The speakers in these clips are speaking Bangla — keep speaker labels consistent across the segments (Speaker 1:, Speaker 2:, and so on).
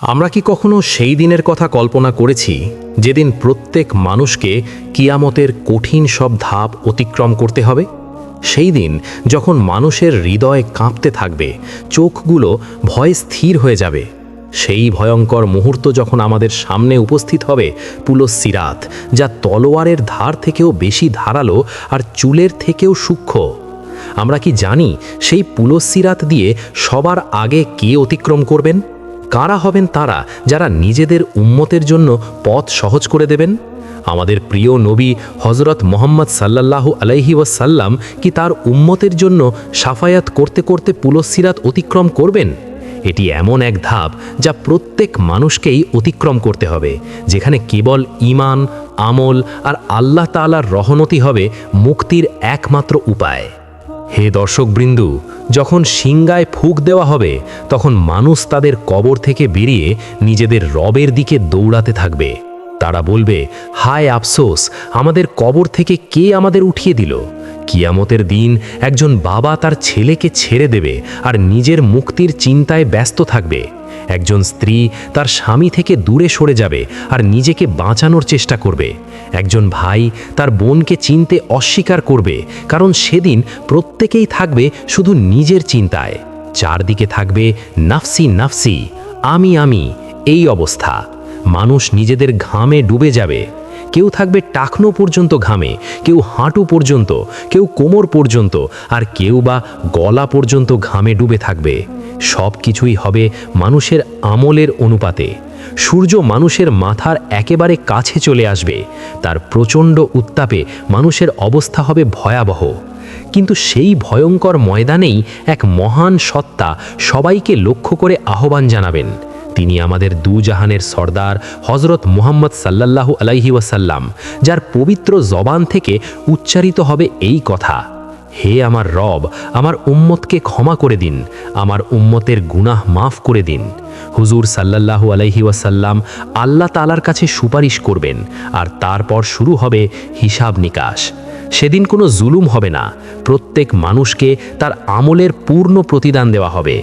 Speaker 1: আমরা কি কখনো সেই দিনের কথা কল্পনা করেছি যেদিন প্রত্যেক মানুষকে কিয়ামতের কঠিন সব ধাপ অতিক্রম করতে হবে? সেই দিন যখন মানুষের হৃদয় কাঁপতে থাকবে, চোখগুলো ভয়ে স্থির হয়ে যাবে। সেই ভয়ঙ্কর মুহূর্ত যখন আমাদের সামনে উপস্থিত হবে পুলস সিরাত, যা তলোয়ারের ধার থেকেও বেশি ধারালো আর চুলের থেকেও সূক্ষ্ম। আমরা কি জানি সেই পুলস সিরাত দিয়ে সবার আগে কে অতিক্রম করবেন? কারা হবেন তারা যারা নিজেদের উম্মতের জন্য পথ সহজ করে দেবেন? আমাদের প্রিয় নবী হজরত মোহাম্মদ সাল্লাল্লাহু আলাইহি ওয়াসাল্লাম কি তার উম্মতের জন্য সাফায়াত করতে করতে পুলস সিরাত অতিক্রম করবেন? এটি এমন এক ধাপ যা প্রত্যেক মানুষকেই অতিক্রম করতে হবে, যেখানে কেবল ঈমান, আমল আর আল্লাহ তাআলার রহমতই হবে মুক্তির একমাত্র উপায়। হে দর্শকবৃন্দু, যখন সিংগায় ফুঁক দেওয়া হবে তখন মানুষ তাদের কবর থেকে বেরিয়ে নিজেদের রবের দিকে দৌড়াতে থাকবে। তারা বলবে, হায় আফসোস, আমাদের কবর থেকে কে আমাদের উঠিয়ে দিল? কিয়ামতের দিন একজন বাবা তার ছেলেকে ছেড়ে দেবে আর নিজের মুক্তির চিন্তায় ব্যস্ত থাকবে। একজন স্ত্রী তার স্বামী থেকে দূরে সরে যাবে আর নিজেকে বাঁচানোর চেষ্টা করবে। একজন ভাই তার বোনকে চিনতে অস্বীকার করবে, কারণ সেদিন প্রত্যেকেই থাকবে শুধু নিজের চিন্তায়। চারদিকে থাকবে নাফসি নাফসি, আমি আমি, এই অবস্থা। মানুষ নিজেদের ঘামে ডুবে যাবে। কেউ থাকবে টাকনো পর্যন্ত ঘামে, কেউ হাঁটু পর্যন্ত, কেউ কোমর পর্যন্ত, আর কেউ বা গলা পর্যন্ত ঘামে ডুবে থাকবে। সব কিছুই হবে মানুষের আমলের অনুপাতে। সূর্য মানুষের মাথার একেবারে কাছে চলে আসবে। তার প্রচণ্ড উত্তাপে মানুষের অবস্থা হবে ভয়াবহ। কিন্তু সেই ভয়ঙ্কর ময়দানেই এক মহান সত্তা সবাইকে লক্ষ্য করে আহ্বান জানাবেন। তিনি আমাদের দুজাহানের সর্দার হজরত মুহাম্মদ সাল্লাল্লাহু আলাইহি ওয়াসাল্লাম, যার পবিত্র জবান থেকে উচ্চারিত হবে এই কথা, হে আমার রব, আমার উম্মতকে ক্ষমা করে দিন, আমার উম্মতের গুনাহ মাফ করে দিন। হুজুর সাল্লাল্লাহু আলাইহি ওয়াসাল্লাম আল্লাহ তাআলার কাছে সুপারিশ করবেন, আর তারপর শুরু হবে হিসাব নিকাশ। সেদিন কোনো জুলুম হবে না, প্রত্যেক মানুষকে তার আমলের পূর্ণ প্রতিদান দেওয়া হবে।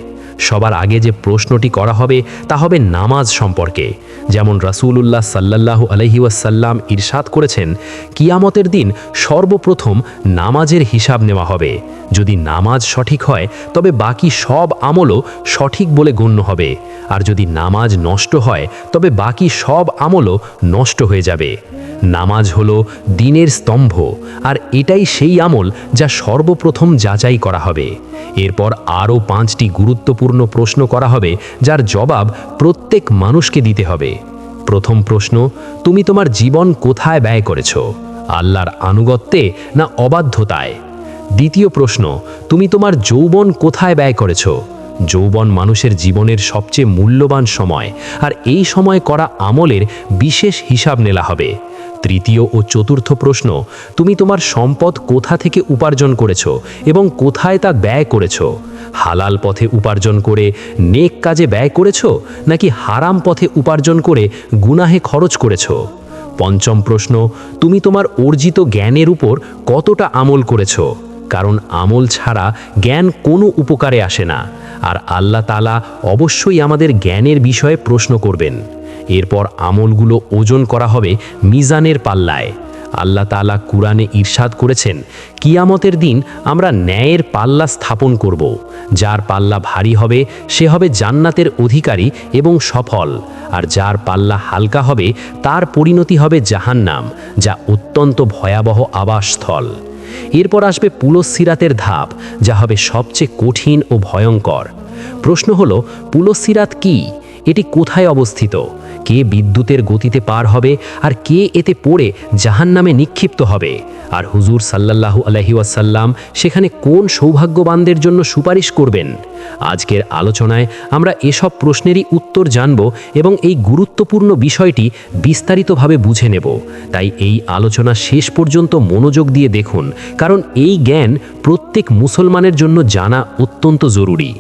Speaker 1: সবার আগে যে প্রশ্নটি করা হবে তা হবে নামাজ সম্পর্কে। যেমন রাসূলুল্লাহ সাল্লাল্লাহু আলাইহি ওয়াসাল্লাম ইরশাদ করেছেন, কিয়ামতের দিন সর্বপ্রথম নামাজের হিসাব নেওয়া হবে। যদি নামাজ সঠিক হয় তবে বাকি সব আমলও সঠিক বলে গণ্য হবে, আর যদি নামাজ নষ্ট হয় তবে বাকি সব আমলও নষ্ট হয়ে যাবে। নামাজ হলো দ্বীনের স্তম্ভ, আর এটাই সেই আমল যা সর্বপ্রথম যাচাই করা হবে। এরপর আরও 5টি গুরুত্বপূর্ণ প্রশ্ন করা হবে, যার জবাব প্রত্যেক মানুষকে দিতে হবে। প্রথম প্রশ্ন, তুমি তোমার জীবন কোথায় ব্যয় করেছ? আল্লাহর আনুগত্যে না অবাধ্যতায়? দ্বিতীয় প্রশ্ন, তুমি তোমার যৌবন কোথায় ব্যয় করেছ? যৌবন মানুষের জীবনের সবচেয়ে মূল্যবান সময়, আর এই সময় করা আমলের বিশেষ হিসাব নেওয়া হবে। তৃতীয় ও চতুর্থ প্রশ্ন, তুমি তোমার সম্পদ কোথা থেকে উপার্জন করেছ এবং কোথায় তা ব্যয় করেছ? হালাল পথে উপার্জন করে নেক কাজে ব্যয় করেছ, নাকি হারাম পথে উপার্জন করে গুনাহে খরচ করেছ? পঞ্চম প্রশ্ন, তুমি তোমার অর্জিত জ্ঞানের উপর কতটা আমল করেছ? কারণ আমল ছাড়া জ্ঞান কোনো উপকারে আসে না, আর আল্লাহ তাআলা অবশ্যই আমাদের জ্ঞানের বিষয়ে প্রশ্ন করবেন। এরপর আমলগুলো ওজন করা হবে মিজানের পাল্লায়। আল্লাহ তাআলা কুরআনে ইরশাদ করেছেন, কিয়ামতের দিন আমরা ন্যায়ের পাল্লা স্থাপন করব। যার পাল্লা ভারী হবে সে হবে জান্নাতের অধিকারী এবং সফল, আর যার পাল্লা হালকা হবে তার পরিণতি হবে জাহান্নাম, যা অত্যন্ত ভয়াবহ আবাসস্থল। এরপর আসবে পুলস সিরাতের ধাপ, যা হবে সবচেয়ে কঠিন ও ভয়ঙ্কর। প্রশ্ন হলো, পুলস সিরাত কি? এটি কোথায় অবস্থিত? কে বিদ্যুতের গতিতে পার হবে আর কে এতে পড়ে জাহান্নামে নিক্ষিপ্ত হবে? আর হুজুর সাল্লাল্লাহু আলাইহি ওয়াসাল্লাম সেখানে কোন সৌভাগ্যবানদের জন্য সুপারিশ করবেন? আজকের আলোচনায় আমরা এসব প্রশ্নেরই উত্তর জানব এবং এই গুরুত্বপূর্ণ বিষয়টি বিস্তারিতভাবে বুঝে নেব। তাই এই আলোচনা শেষ পর্যন্ত মনোযোগ দিয়ে দেখুন, কারণ এই জ্ঞান প্রত্যেক মুসলমানের জন্য জানা অত্যন্ত জরুরি।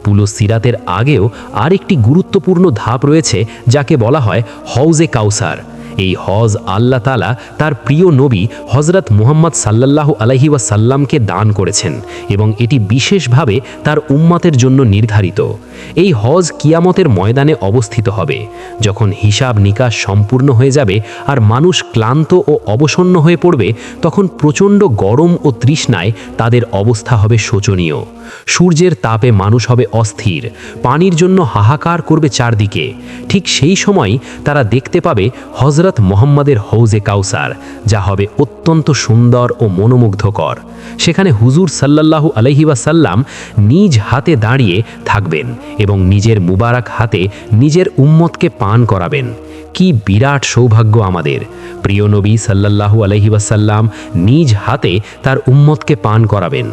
Speaker 1: পুলস সিরাতের আগেও আরেকটি গুরুত্বপূর্ণ ধাপ রয়েছে, যাকে বলা হয় হৌজে কাউসার।
Speaker 2: এই হজ আল্লাহ তাআলা তার প্রিয় নবী হজরত মুহাম্মদ সাল্লাল্লাহু আলাইহি ওয়াসাল্লামকে দান করেছেন এবং এটি বিশেষভাবে তার উম্মতের জন্য নির্ধারিত। এই হজ কিয়ামতের ময়দানে অবস্থিত হবে, যখন হিসাব নিকাশ সম্পূর্ণ হয়ে যাবে আর মানুষ ক্লান্ত ও অবসন্ন হয়ে পড়বে, তখন প্রচণ্ড গরম ও তৃষ্ণায় তাদের অবস্থা হবে শোচনীয়। সূর্যের তাপে মানুষ হবে অস্থির, পানির জন্য হাহাকার করবে চারদিকে। ঠিক সেই সময় তারা দেখতে পাবে হজরত মুহাম্মাদের হৌজে কাউসার, যা হবে অত্যন্ত সুন্দর ও মনোমুগ্ধকর। সেখানে হুজুর সাল্লাল্লাহু আলাইহি ওয়াসাল্লাম নিজ হাতে দাঁড়িয়ে থাকবেন এবং নিজের মুবারক হাতে নিজের উম্মতকে পান করাবেন। কি বিরাট সৌভাগ্য আমাদের! প্রিয় নবী সাল্লাল্লাহু আলাইহি ওয়াসাল্লাম নিজ হাতে তার উম্মতকে পান করাবেন।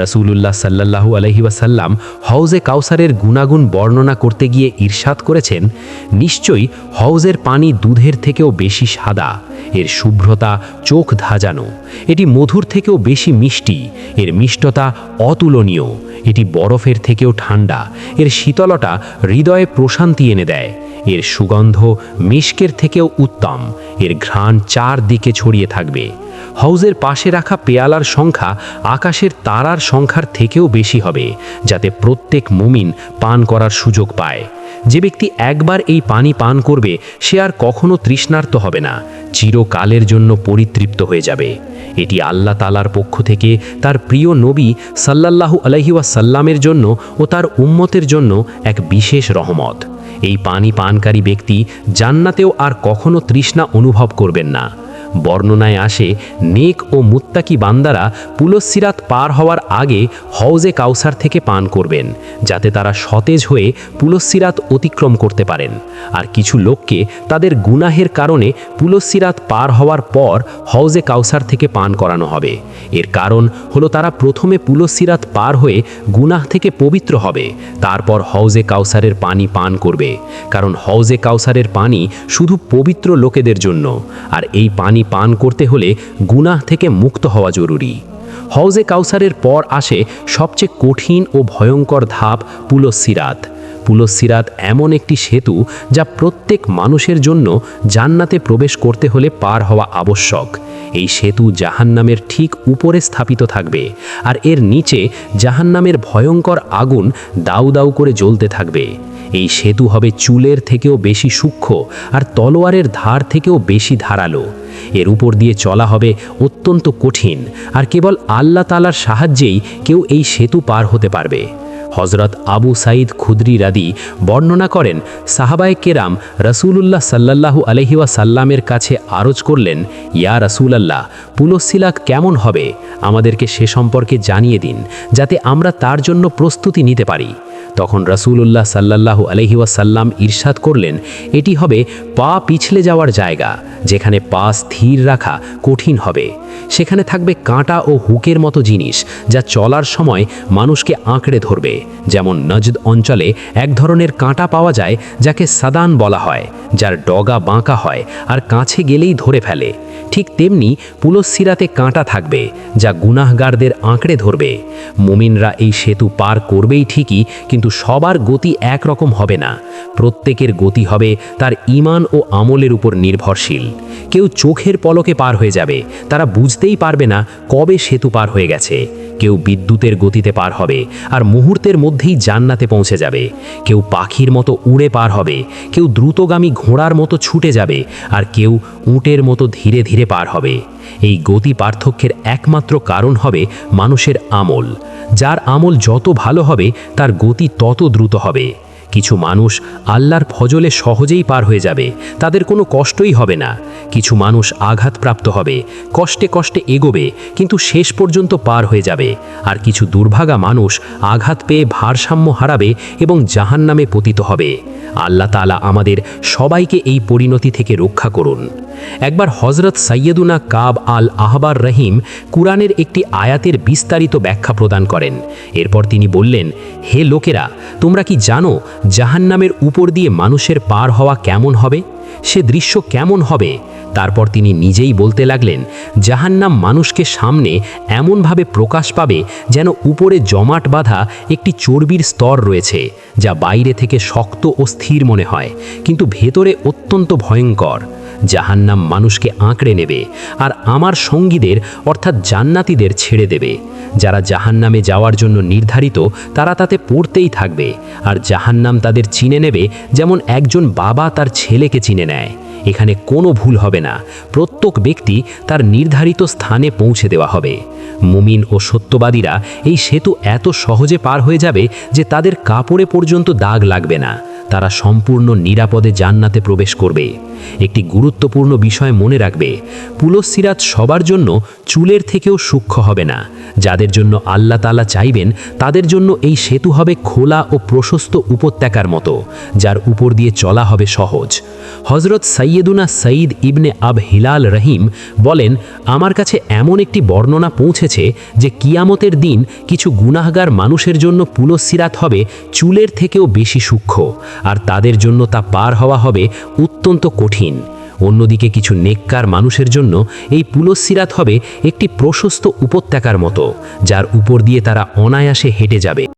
Speaker 2: রাসূলুল্লাহ সাল্লাল্লাহু আলাইহি ওয়াসাল্লাম হৌজে কাউসারের গুণাগুণ বর্ণনা করতে গিয়ে ইরশাদ করেছেন, নিশ্চয়ই হৌজের পানি দুধের থেকেও বেশি সাদা, এর শুভ্রতা চোখ ধাঁজানো, এটি মধুর থেকেও বেশি মিষ্টি, এর মিষ্টতা অতুলনীয়, এটি বরফের থেকেও ঠান্ডা, এর শীতলতা হৃদয়ে প্রশান্তি এনে দেয়, এর সুগন্ধ মিশকের থেকেও উত্তম, এর ঘ্রাণ চারদিকে ছড়িয়ে থাকবে। হৌজের পাশে রাখা পেয়ালার সংখ্যা আকাশের তারার সংখ্যার থেকেও বেশি হবে, যাতে প্রত্যেক মুমিন পান করার সুযোগ পায়। যে ব্যক্তি একবার এই পানি পান করবে সে আর কখনো তৃষ্ণার্ত হবে না, চিরকালের জন্য পরিতৃপ্ত হয়ে যাবে। এটি আল্লাহ তাআলার পক্ষ থেকে তার প্রিয় নবী সাল্লাল্লাহু আলাইহি ওয়াসাল্লামের জন্য ও তার উম্মতের জন্য এক বিশেষ রহমত। এই পানি পানকারী ব্যক্তি জান্নাতেও আর কখনো তৃষ্ণা অনুভব করবেন না। বর্ণনায় আসে, নেক ও মুত্তাকি বান্দারা পুলসিরাত পার হওয়ার আগে হৌজে কাউসার থেকে পান করবেন, যাতে তারা সতেজ হয়ে পুলসিরাত অতিক্রম করতে পারেন। আর কিছু লোককে তাদের গুনাহের কারণে পুলসিরাত পার হওয়ার পর হৌজে কাউসার থেকে পান করানো হবে। এর কারণ হলো তারা প্রথমে পুলসিরাত পার হয়ে গুনাহ থেকে পবিত্র হবে, তারপর হৌজে কাউসারের পানি পান করবে। কারণ হৌজে কাউসারের পানি শুধু পবিত্র লোকেদের জন্য, আর এই পানি পান করতে হলে গুনাহ থেকে মুক্ত হওয়া জরুরি। হৌজে কাউসারের পর আসে সবচেয়ে কঠিন ও ভয়ঙ্কর ধাপ, পুলসিরাত। পুলসিরাত এমন একটি সেতু যা প্রত্যেক মানুষের জন্য জান্নাতে প্রবেশ করতে হলে পার হওয়া আবশ্যক। এই সেতু জাহান্নামের ঠিক উপরে স্থাপিত থাকবে, আর এর নিচে জাহান্নামের ভয়ঙ্কর আগুন দাউ দাউ করে জ্বলতে থাকবে। এই সেতু হবে চুলের থেকেও বেশি সূক্ষ্ম আর তলোয়ারের ধার থেকেও বেশি ধারালো। এর উপর দিয়ে চলা হবে অত্যন্ত কঠিন, আর কেবল আল্লাহ তাআলার সাহায্যেই কেউ এই সেতু পার হতে পারবে। হজরত আবু সাঈদ খুদরি রাদি বর্ণনা করেন, সাহাবায়ে কেরাম রাসূলুল্লাহ সাল্লাল্লাহু আলাইহি ওয়াসাল্লামের কাছে আরজ করলেন, ইয়া রাসূলাল্লাহ, পুলসিরাত কেমন হবে? আমাদেরকে সে সম্পর্কে জানিয়ে দিন, যাতে আমরা তার জন্য প্রস্তুতি নিতে পারি। তখন রাসূলুল্লাহ সাল্লাল্লাহু আলাইহি ওয়াসাল্লাম ইরশাদ করলেন, এটি হবে পা পিছলে যাওয়ার জায়গা, যেখানে পা স্থির রাখা কঠিন হবে। সেখানে থাকবে কাঁটা ও হুকের মতো জিনিস, যা চলার সময় মানুষকে আঁকড়ে ধরবে। যেমন নজদ অঞ্চলে এক ধরনের কাঁটা পাওয়া যায় যাকে সাদান বলা হয়, যার ডগা বাঁকা হয় আর কাছে গেলেই ধরে ফেলে। ঠিক তেমনি পুলসিরাতে কাঁটা থাকবে, যা গুনাহগারদের আঁকড়ে ধরবে। মুমিনরা এই সেতু পার করবেই ঠিকই, কিন্তু সবার গতি একরকম হবে না। প্রত্যেকের গতি হবে তার ঈমান ও আমলের উপর নির্ভরশীল। কেউ চোখের পলকে পার হয়ে যাবে, তারা বুঝতেই পারবে না কবে সেতু পার হয়ে গেছে। কেউ বিদ্যুতের গতিতে পার হবে আর মুহূর্তের মধ্যেই জান্নাতে পৌঁছে যাবে। কেউ পাখির মতো উড়ে পার হবে, কেউ দ্রুতগামী ঘোড়ার মতো ছুটে যাবে, আর কেউ উটের মতো ধীরে ধীরে পার হবে। এই গতি পার্থক্যের একমাত্র কারণ হবে মানুষের আমল। যার আমল যত ভালো হবে তার গতি তত দ্রুত হবে। কিছু মানুষ আল্লাহর ফজলে সহজেই পার হয়ে যাবে, তাদের কোনো কষ্টই হবে না। কিছু মানুষ আঘাতপ্রাপ্ত হবে, কষ্টে কষ্টে এগোবে, কিন্তু শেষ পর্যন্ত পার হয়ে যাবে। আর কিছু দুর্ভাগা মানুষ আঘাত পেয়ে ভারসাম্য হারাবে এবং জাহান্নামে পতিত হবে। আল্লাহ তাআলা আমাদের সবাইকে এই পরিণতি থেকে রক্ষা করুন। একবার হজরত সৈয়দুনা কাব আল আহবার রহিম কুরআনের একটি আয়াতের বিস্তারিত ব্যাখ্যা প্রদান করেন। এরপর তিনি বললেন, হে লোকেরা, তোমরা কি জানো জাহান্নামের উপর দিয়ে মানুষের পার হওয়া কেমন হবে? সে দৃশ্য কেমন হবে? তারপর তিনি নিজেই বলতে লাগলেন, জাহান্নাম মানুষকে সামনে এমনভাবে প্রকাশ পাবে যেন উপরে জমাট বাঁধা একটি চর্বির স্তর রয়েছে, যা বাইরে থেকে শক্ত ও স্থির মনে হয়, কিন্তু ভেতরে অত্যন্ত ভয়ঙ্কর। জাহান্নাম মানুষকে আঁকড়ে নেবে আর আমার সঙ্গীদের অর্থাৎ জান্নাতীদের ছেড়ে দেবে। যারা জাহান্নামে যাওয়ার জন্য নির্ধারিত তারা তাতে পড়তেই থাকবে, আর জাহান্নাম তাদের চিনে নেবে যেমন একজন বাবা তার ছেলেকে চিনে নেয়। এখানে কোনো ভুল হবে না, প্রত্যেক ব্যক্তি তার নির্ধারিত স্থানে পৌঁছে দেওয়া হবে। মুমিন ও সত্যবাদীরা এই সেতু এত সহজে পার হয়ে যাবে যে তাদের কাপড়ে পর্যন্ত দাগ লাগবে না, তারা সম্পূর্ণ নিরাপদে জান্নাতে প্রবেশ করবে। একটি গুরুত্বপূর্ণ বিষয় মনে রাখবে, পুলসিরাত সবার জন্য চুলের থেকেও সূক্ষ্ম হবে না। যাদের জন্য আল্লাহ তাআলা চাইবেন তাদের জন্য এই সেতু হবে খোলা ও প্রশস্ত উপত্যকার মতো, যার উপর দিয়ে চলা হবে সহজ। হজরত সৈয়দুনা সঈদ ইবনে আব হিলাল রহিম বলেন, আমার কাছে এমন একটি বর্ণনা পৌঁছেছে যে কিয়ামতের দিন কিছু গুনাহগার মানুষের জন্য পুলসিরাত হবে চুলের থেকেও বেশি সূক্ষ্ম, আর তাদের জন্য তা পার হওয়া হবে অত্যন্ত কঠিন। অন্যদিকে কিছু নেককার মানুষের জন্য এই পুলসিরাত হবে একটি প্রশস্ত উপত্যকার মতো, যার উপর দিয়ে তারা অনায়াসে হেঁটে যাবে।